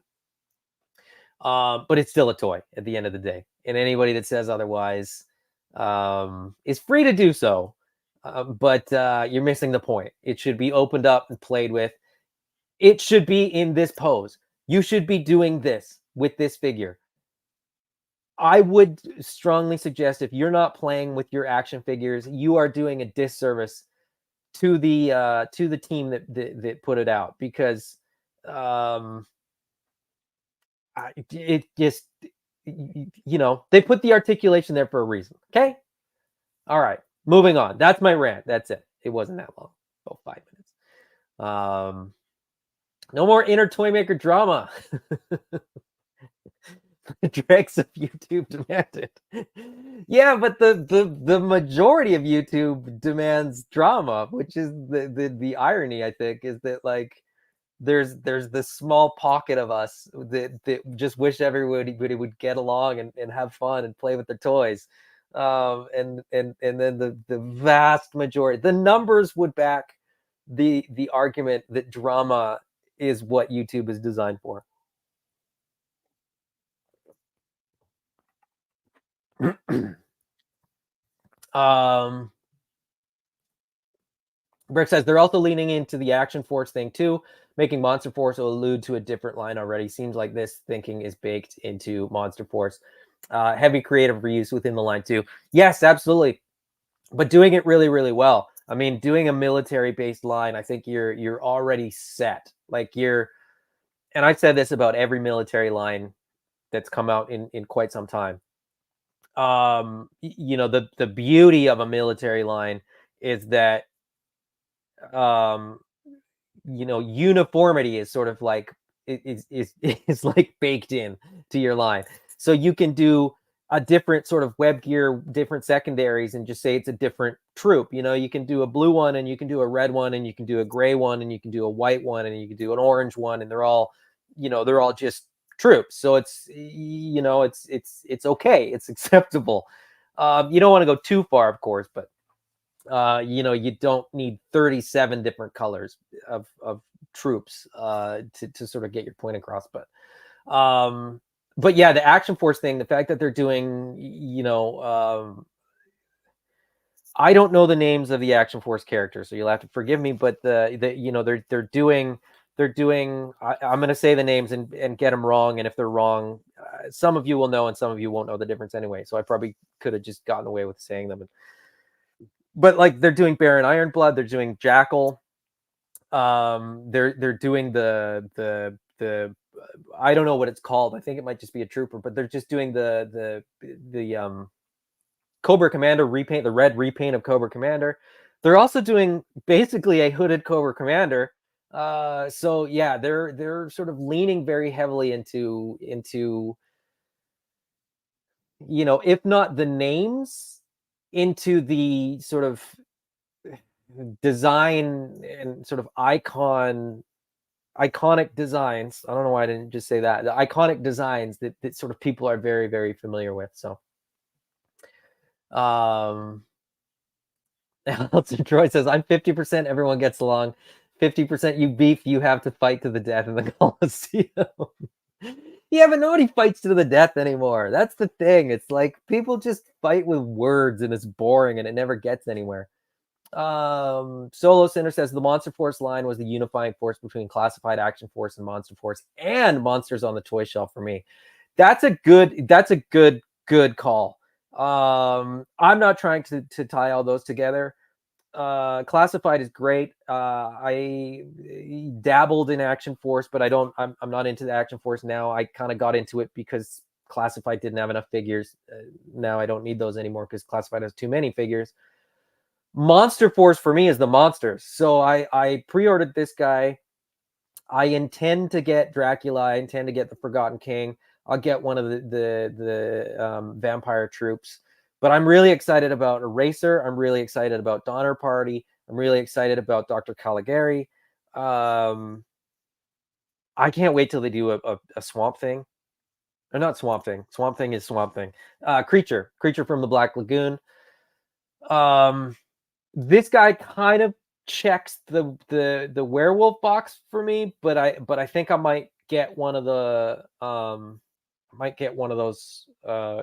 But it's still a toy at the end of the day, and anybody that says otherwise is free to do so. But you're missing the point. It should be opened up and played with. It should be in this pose. You should be doing this with this figure. I would strongly suggest, if you're not playing with your action figures, you are doing a disservice to the team that put it out, because um it just, they put the articulation there for a reason. Okay, all right, moving on. That's my rant. That's it. It wasn't that long, about 5 minutes. No more inner toy maker drama. The dregs of YouTube demanded. Yeah, but the majority of YouTube demands drama, which is the irony, I think, is that, like, there's this small pocket of us that just wish everybody would get along and have fun and play with their toys. And then the vast majority, the numbers would back the argument that drama is what YouTube is designed for. um Brick says they're also leaning into the Action Force thing too, making Monster Force allude to a different line already. Seems like this thinking is baked into Monster Force. Heavy creative reuse within the line too. Yes, absolutely, but doing it really, really well. I mean, doing a military-based line, I think you're already set. Like and I've said this about every military line that's come out in quite some time. The beauty of a military line is that um uniformity is sort of like is like baked in to your line. So you can do a different sort of web gear, different secondaries, and just say it's a different troop. You can do a blue one, and you can do a red one, and you can do a gray one, and you can do a white one, and you can do an orange one, and they're all just troops. So it's okay. It's acceptable. You don't want to go too far, of course, but you don't need 37 different colors of troops to sort of get your point across. But yeah, the Action Force thing, the fact that they're doing, I don't know the names of the Action Force characters, so you'll have to forgive me. But they're doing. I'm going to say the names and get them wrong, and if they're wrong, some of you will know, and some of you won't know the difference anyway. So I probably could have just gotten away with saying them. But like they're doing Baron Ironblood, they're doing Jackal, they're doing the I don't know what it's called. I think it might just be a trooper, but they're just doing the Cobra Commander repaint, the red repaint of Cobra Commander. They're also doing basically a hooded Cobra Commander. So yeah, they're sort of leaning very heavily into if not the names, into the sort of design and sort of iconic designs. I don't know why I didn't just say that. The iconic designs that sort of people are very, very familiar with. So um Elton Troy says, I'm 50% everyone gets along. 50% you beef, you have to fight to the death in the Coliseum. Yeah, but nobody fights to the death anymore. That's the thing. It's like people just fight with words and it's boring and it never gets anywhere. Solo Center says the Monster Force line was the unifying force between Classified, Action Force, and Monster Force, and Monsters on the Toy Shelf for me. That's a good call. I'm not trying to tie all those together. Classified is great. I dabbled in Action Force, but I'm not into the Action Force now. I kind of got into it because Classified didn't have enough figures. Now I don't need those anymore because Classified has too many figures. Monster Force for me is the monsters. So I pre-ordered this guy. I intend to get Dracula. I intend to get the Forgotten King. I'll get one of the vampire troops. But I'm really excited about Eraser. I'm really excited about Donner Party. I'm really excited about Dr. Caligari. I can't wait till they do a Swamp Thing. Or not Swamp Thing. Swamp Thing is Swamp Thing. Creature from the Black Lagoon. This guy kind of checks the werewolf box for me, but I think I might get one of those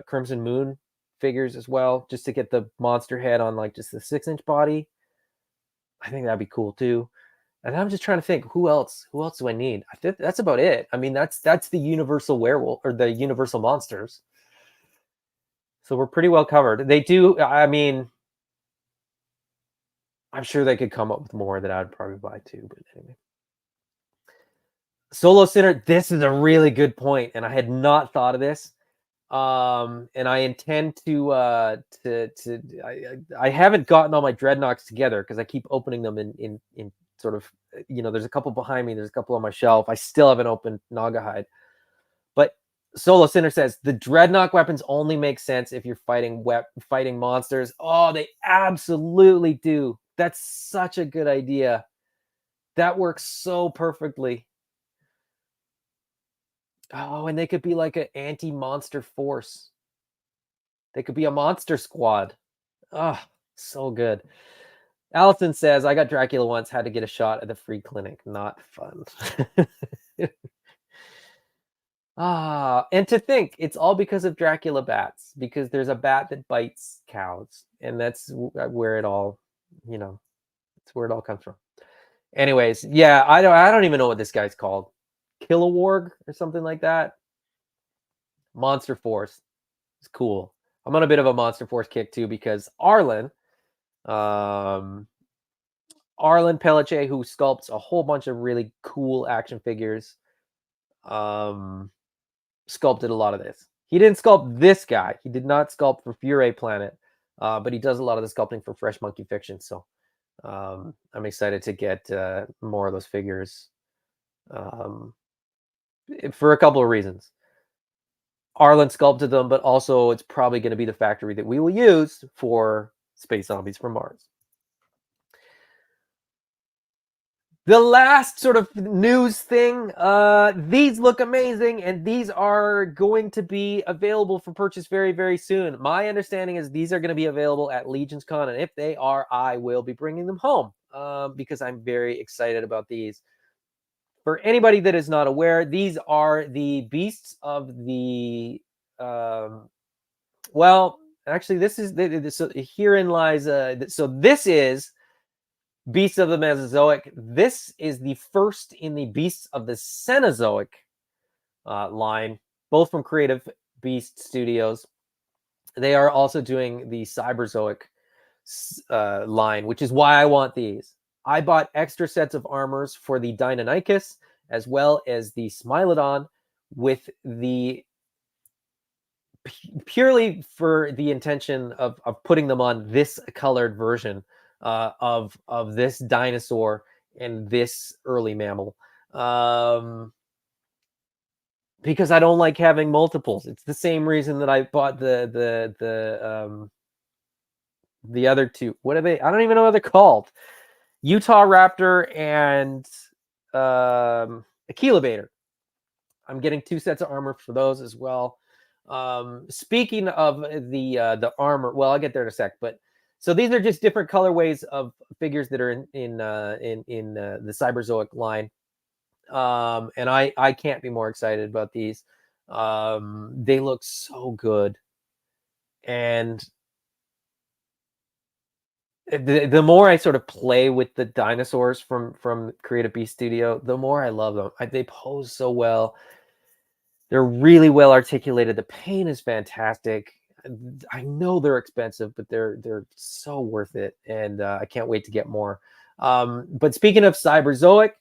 Crimson Moon figures as well, just to get the monster head on like just the 6-inch body. I think that'd be cool too. And I'm just trying to think who else do I need? I think that's about it. I mean, that's the Universal Werewolf or the Universal Monsters. So we're pretty well covered. They do, I mean, I'm sure they could come up with more that I'd probably buy too, but anyway. Solo Sinner, this is a really good point, and I had not thought of this. And I intend I haven't gotten all my Dreadnoks together because I keep opening them in sort of, there's a couple behind me, there's a couple on my shelf. I still haven't opened Nagahide. But Solo Sinner says the Dreadnought weapons only make sense if you're fighting monsters. Oh, they absolutely do. That's such a good idea. That works so perfectly. Oh, and they could be like an anti-monster force. They could be a monster squad. Oh, so good. Allison says, I got Dracula once, had to get a shot at the free clinic. Not fun. And to think it's all because of Dracula bats, because there's a bat that bites cows, and that's where it all, it's where it all comes from. Anyways, yeah, I don't even know what this guy's called. Kilowarg or something like that. Monster Force. It's cool. I'm on a bit of a Monster Force kick too, because um, Pelletier, who sculpts a whole bunch of really cool action figures, sculpted a lot of this. He didn't sculpt this guy. He did not sculpt for Fury Planet, but he does a lot of the sculpting for Fresh Monkey Fiction. So I'm excited to get more of those figures for a couple of reasons. Arlen sculpted them, but also it's probably going to be the factory that we will use for Space Zombies from Mars. The last sort of news thing, these look amazing, and these are going to be available for purchase very, very soon. My understanding is these are going to be available at Legions Con, and if they are, I will be bringing them home because I'm very excited about these. For anybody that is not aware, these are the beasts of the, well, actually, this is, so herein lies, so this is Beasts of the Mesozoic. This is the first in the Beasts of the Cenozoic line, both from Creative Beast Studios. They are also doing the Cyberzoic line, which is why I want these. I bought extra sets of armors for the Deinonychus as well as the Smilodon, with the purely for the intention of putting them on this colored version of this dinosaur and this early mammal, because I don't like having multiples. It's the same reason that I bought the other two. What are they? I don't even know what they're called. Utah Raptor and Equilabator. I'm getting 2 sets of armor for those as well. Speaking of the armor, well, I'll get there in a sec. But so these are just different colorways of figures that are in the Cyberzoic line, and I can't be more excited about these. They look so good, and the more I sort of play with the dinosaurs from Creative Beast Studio, the more I love them. They pose so well. They're really well articulated. The paint is fantastic. I know they're expensive, but they're so worth it, and I can't wait to get more. But speaking of Cyberzoic,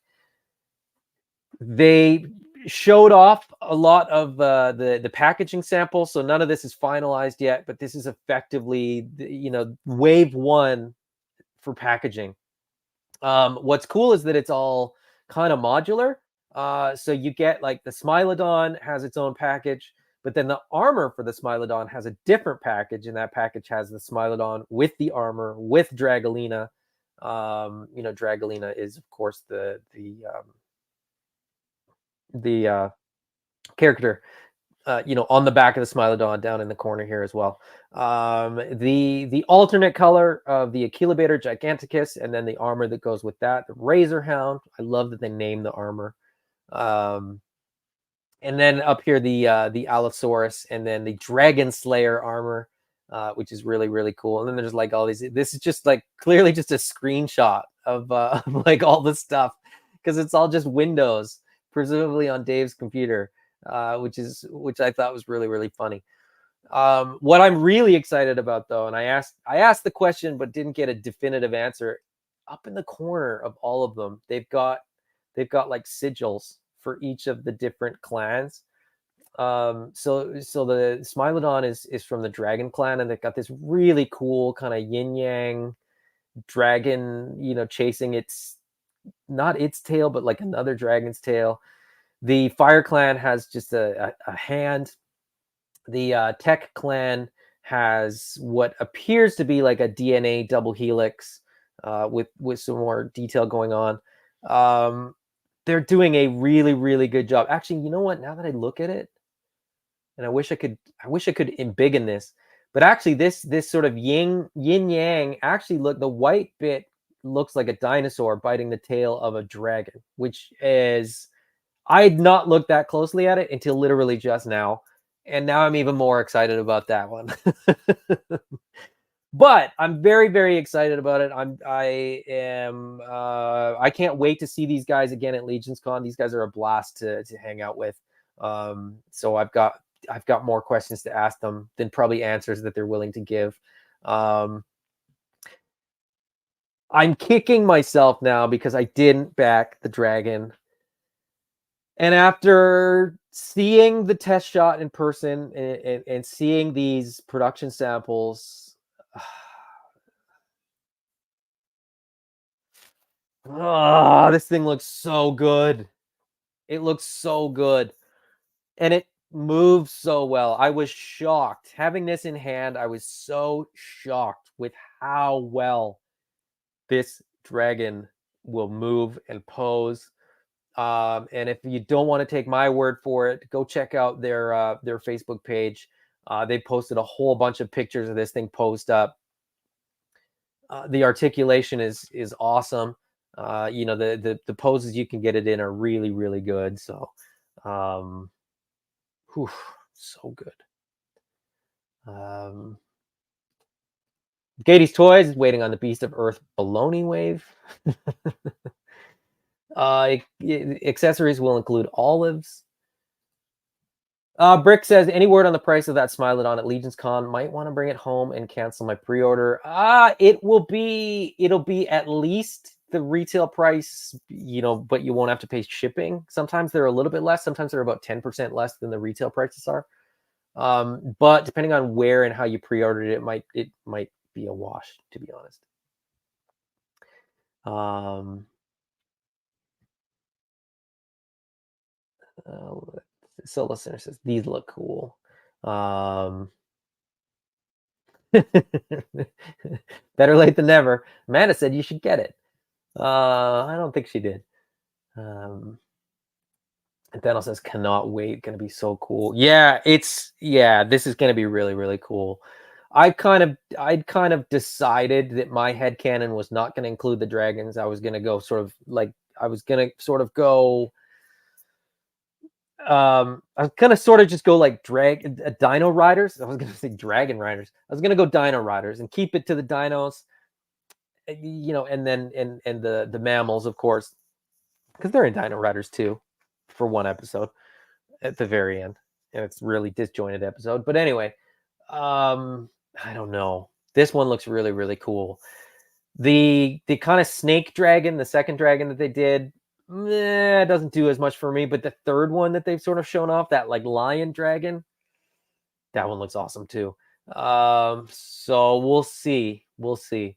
they showed off a lot of the packaging samples, so none of this is finalized yet. But this is effectively, wave 1 for packaging. What's cool is that it's all kind of modular. So you get like the Smilodon has its own package, but then the armor for the Smilodon has a different package, and that package has the Smilodon with the armor with Dragolina. Dragolina is of course the character, on the back of the Smilodon down in the corner here as well. The alternate color of the Equilabator Giganticus, and then the armor that goes with that, the Razor Hound. I love that they named the armor. And then up here the Allosaurus, and then the Dragon Slayer armor, which is really, really cool. And then there's like all these. This is just like clearly just a screenshot of like all the stuff, because it's all just windows, presumably on Dave's computer, which I thought was really, really funny. What I'm really excited about, though, and I asked the question but didn't get a definitive answer. Up in the corner of all of them, they've got like sigils for each of the different clans. So the Smilodon is from the Dragon clan, and they've got this really cool kind of yin yang dragon, chasing not its tail, but like another dragon's tail. The Fire clan has just a hand. The Tech clan has what appears to be like a DNA double helix, with some more detail going on. They're doing a really, really good job. Actually, you know what? Now that I look at it, and I wish I could embiggen this, But actually, this sort of yin yang actually look the white bit looks like a dinosaur biting the tail of a dragon, which is I had not looked that closely at it until literally just now, and now I'm even more excited about that one. But I'm very, very excited about it. I can't wait to see these guys again at Legions Con. These guys are a blast to hang out with. So I've got more questions to ask them than probably answers that they're willing to give. I'm kicking myself now because I didn't back the dragon. And after seeing the test shot in person and seeing these production samples, this thing looks so good. It looks so good. And it moves so well. I was shocked. Having this in hand, I was so shocked with how well this dragon will move and pose. And if you don't want to take my word for it, go check out their Facebook page. They posted a whole bunch of pictures of this thing posed up. The articulation is awesome. The poses you can get it in are really, really good. So, whew, so good. Gady's Toys is waiting on the Beast of Earth baloney wave. Accessories will include olives. Brick says, any word on the price of that Smilodon at Legions Con? Might want to bring it home and cancel my pre-order. It'll be at least the retail price, but you won't have to pay shipping. Sometimes they're a little bit less. Sometimes they're about 10% less than the retail prices are. But depending on where and how you pre-ordered it, it might be a wash, to be honest. So listener says these look cool. Better late than never. Amanda said you should get it. I don't think she did. And Daniel says cannot wait. Gonna be so cool. Yeah, this is gonna be really, really cool. I'd kind of decided that my headcanon was not going to include the dragons. I was going to go sort of like I was going to sort of go I was gonna sort of just go like Dino Riders. I was gonna say Dragon Riders. I was gonna go Dino Riders and keep it to the dinos, and then and the mammals, of course, because they're in Dino Riders too, for one episode at the very end, and it's really disjointed episode. But anyway, I don't know. This one looks really, really cool. The kind of snake dragon, the second dragon that they did, it doesn't do as much for me. But the third one that they've sort of shown off, that like lion dragon, that one looks awesome too. So we'll see. We'll see.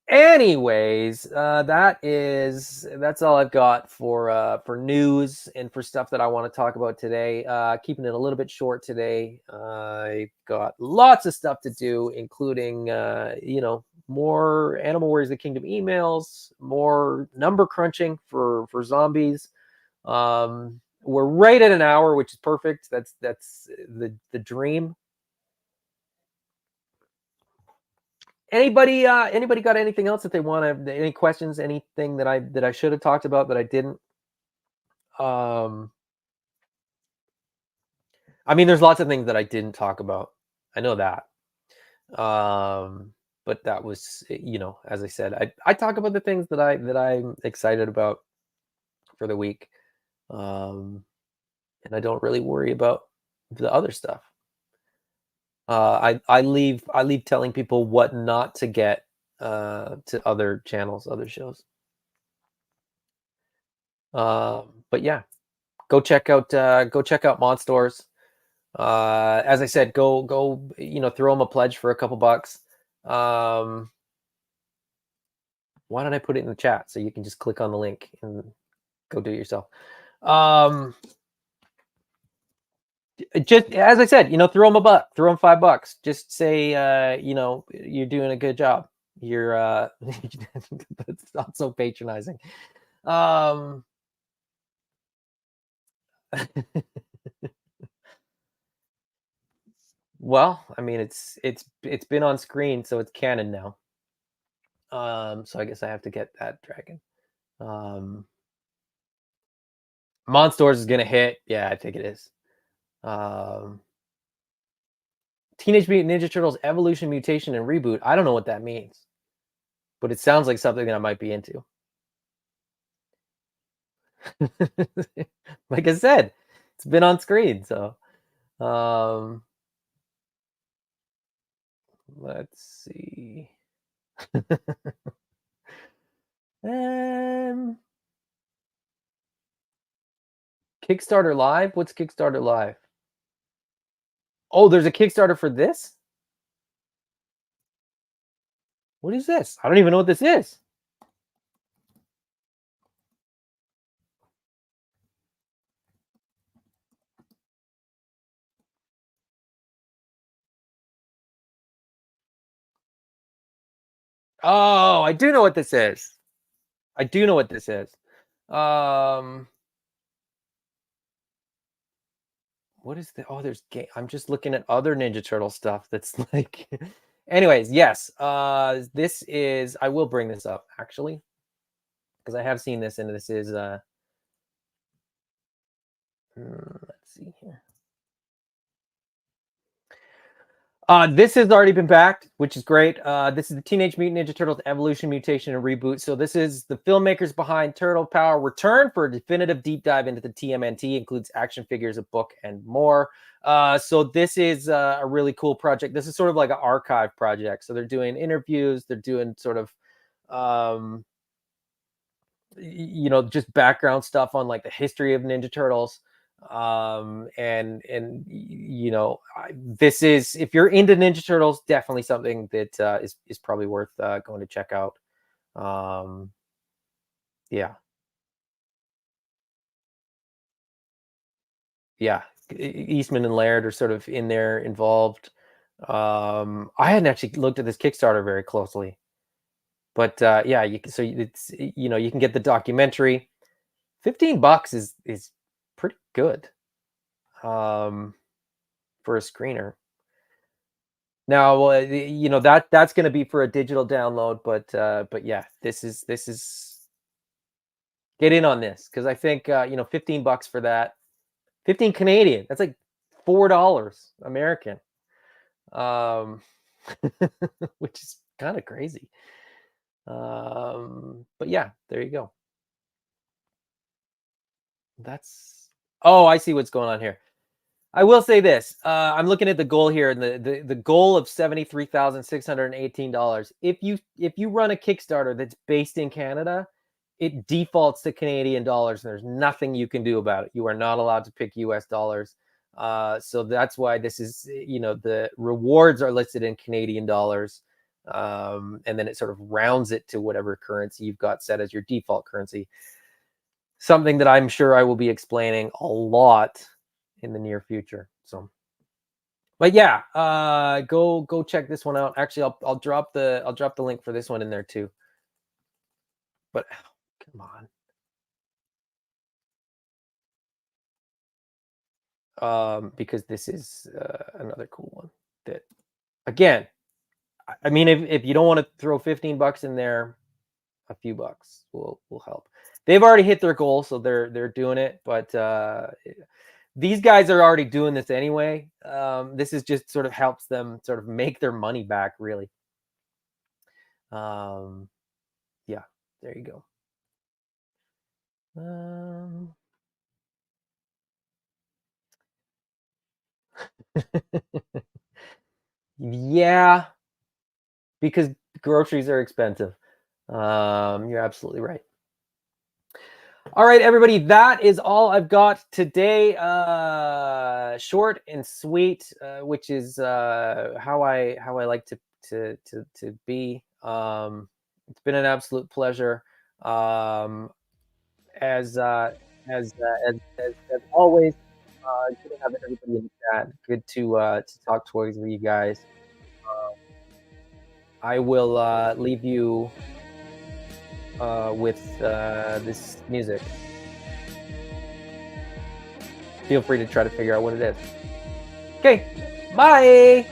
Anyways, that's all I've got for news and for stuff that I want to talk about today. Keeping it a little bit short today. I've got lots of stuff to do, including more Animal Warriors of the Kingdom emails, more number crunching for zombies. We're right at an hour, which is perfect. That's the dream. Anybody got anything else that they want to, any questions, anything that I should have talked about that I didn't? I mean, there's lots of things that I didn't talk about. I know that. But that was, as I said, I talk about the things that I'm excited about for the week. And I don't really worry about the other stuff. I leave telling people what not to get to other channels, other shows. But yeah, go check out Monstores. As I said, go throw them a pledge for a couple bucks. Why don't I put it in the chat so you can just click on the link and go do it yourself. Just as I said, throw them a buck, throw them $5. Just say, you're doing a good job. You're that's not so patronizing. Well, I mean, it's been on screen, so it's canon now. So I guess I have to get that dragon. Um, Monsters is gonna hit. Yeah, I think it is. Um, Teenage Mutant Ninja Turtles Evolution, Mutation, and Reboot. I don't know what that means, but it sounds like something that I might be into. Like I said, it's been on screen, so um, let's see. Um, Kickstarter Live? What's Kickstarter Live? Oh, there's a Kickstarter for this? What is this? I don't even know what this is. Oh, I do know what this is. I do know what this is. Um, what is the oh, there's game. I'm just looking at other Ninja Turtle stuff that's like anyways, yes. This is I will bring this up actually, because I have seen this and this is let's see here. This has already been backed, which is great. This is the Teenage Mutant Ninja Turtles Evolution, Mutation, and Reboot. So this is the filmmakers behind Turtle Power return for a definitive deep dive into the TMNT, includes action figures, a book, and more. So this is a really cool project. This is sort of like an archive project. So they're doing interviews. They're doing sort of, um, just background stuff on like the history of Ninja Turtles. This is if you're into Ninja Turtles, definitely something that is probably worth going to check out. um yeah, yeah. Eastman and Laird are sort of in there involved. I hadn't actually looked at this Kickstarter very closely, but yeah, it's you can get the documentary. $15 is pretty good um for a screener. Now, that's going to be for a digital download, but yeah, this is get in on this because I think $15 for that, 15 Canadian. That's like $4 American, um, which is kind of crazy. But yeah, there you go. That's oh, I see what's going on here. I will say this. I'm looking at the goal here, and the goal of $73,618. If you run a Kickstarter that's based in Canada, it defaults to Canadian dollars, and there's nothing you can do about it. You are not allowed to pick US dollars. So that's why this is, the rewards are listed in Canadian dollars. And then it sort of rounds it to whatever currency you've got set as your default currency. Something that I'm sure I will be explaining a lot in the near future. So, but yeah, go check this one out. Actually, I'll drop the link for this one in there too. But come on, because this is another cool one that again, I mean, if you don't want to throw $15 in there, a few bucks will help. They've already hit their goal, so they're doing it. But these guys are already doing this anyway. This is just sort of helps them sort of make their money back, really. Um, yeah, there you go. Um, yeah, because groceries are expensive. You're absolutely right. All right, everybody, that is all I've got today. Short and sweet, which is how I like to be. It's been an absolute pleasure. Um, as as always, good to have everybody in the chat. Good to talk toys with you guys. I will leave you with this music. Feel free to try to figure out what it is. Okay. Bye.